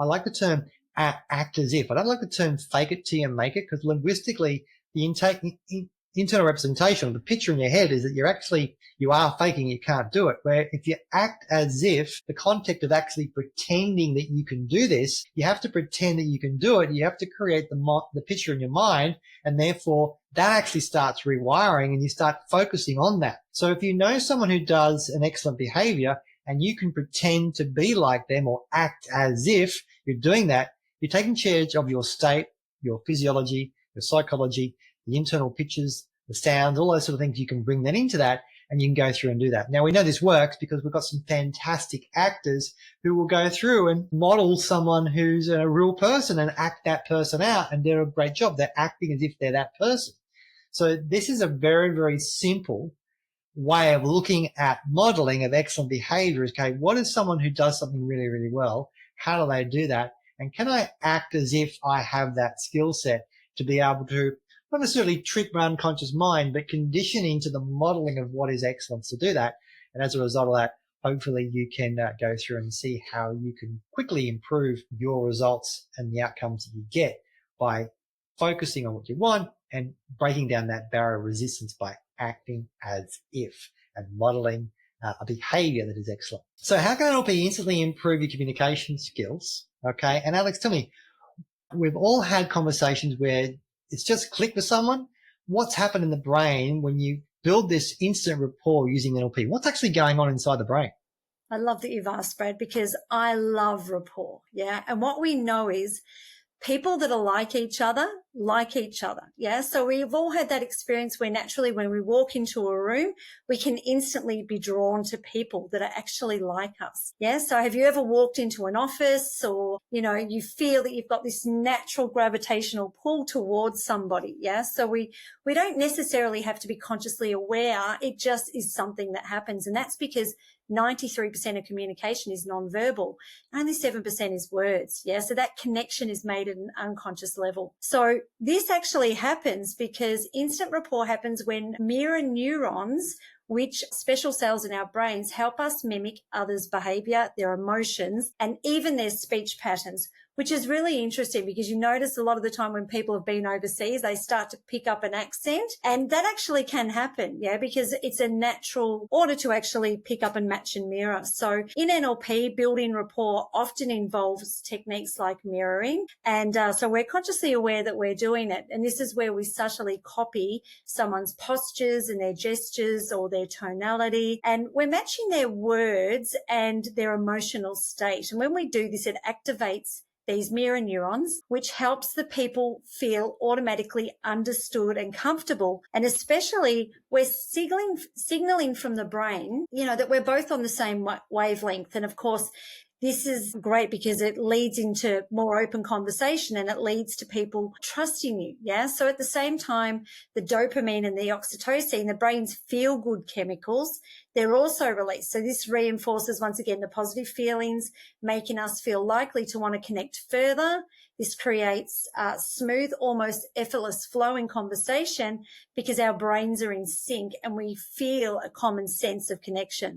I like the term act as if. I don't like the term fake it till you make it, because linguistically, the internal representation, or the picture in your head, is that you are faking, you can't do it. Where if you act as if, the context of actually pretending that you can do this, you have to pretend that you can do it. You have to create the picture in your mind, and therefore that actually starts rewiring, and you start focusing on that. So if you know someone who does an excellent behavior and you can pretend to be like them or act as if you're doing that, you're taking charge of your state, your physiology, your psychology, the internal pictures, the sounds, all those sort of things. You can bring that into that, and you can go through and do that. Now, we know this works because we've got some fantastic actors who will go through and model someone who's a real person and act that person out, and they're a great job. They're acting as if they're that person. So this is a very, very simple way of looking at modeling of excellent behavior. Okay, what is someone who does something really, really well? How do they do that? And can I act as if I have that skill set to be able to not necessarily trick my unconscious mind, but condition into the modeling of what is excellence to do that? And as a result of that, hopefully you can go through and see how you can quickly improve your results and the outcomes that you get by focusing on what you want and breaking down that barrier of resistance by acting as if and modeling a behavior that is excellent. So how can NLP instantly improve your communication skills? Okay. And Alex, tell me, we've all had conversations where it's just clicked with someone. What's happened in the brain when you build this instant rapport using NLP? What's actually going on inside the brain? I love that you've asked, Brad, because I love rapport. Yeah. And what we know is people that are like each other. Yeah. So we've all had that experience where naturally when we walk into a room, we can instantly be drawn to people that are actually like us. Yeah. So have you ever walked into an office or, you feel that you've got this natural gravitational pull towards somebody? Yeah. So we don't necessarily have to be consciously aware. It just is something that happens. And that's because 93% of communication is nonverbal. Only 7% is words. Yeah. So that connection is made at an unconscious level. So this actually happens because instant rapport happens when mirror neurons, which special cells in our brains, help us mimic others' behavior, their emotions, and even their speech patterns, which is really interesting because you notice a lot of the time when people have been overseas, they start to pick up an accent, and that actually can happen, yeah, because it's a natural order to actually pick up and match and mirror. So in NLP, building rapport often involves techniques like mirroring, and so we're consciously aware that we're doing it, and this is where we subtly copy someone's postures and their gestures or their tonality, and we're matching their words and their emotional state. And when we do this, it activates these mirror neurons, which helps the people feel automatically understood and comfortable. And especially we're signaling from the brain, that we're both on the same wavelength. And of course, this is great because it leads into more open conversation and it leads to people trusting you. Yeah. So at the same time, the dopamine and the oxytocin, the brain's feel good chemicals, they're also released. So this reinforces once again the positive feelings, making us feel likely to want to connect further. This creates smooth, almost effortless flow in conversation because our brains are in sync and we feel a common sense of connection.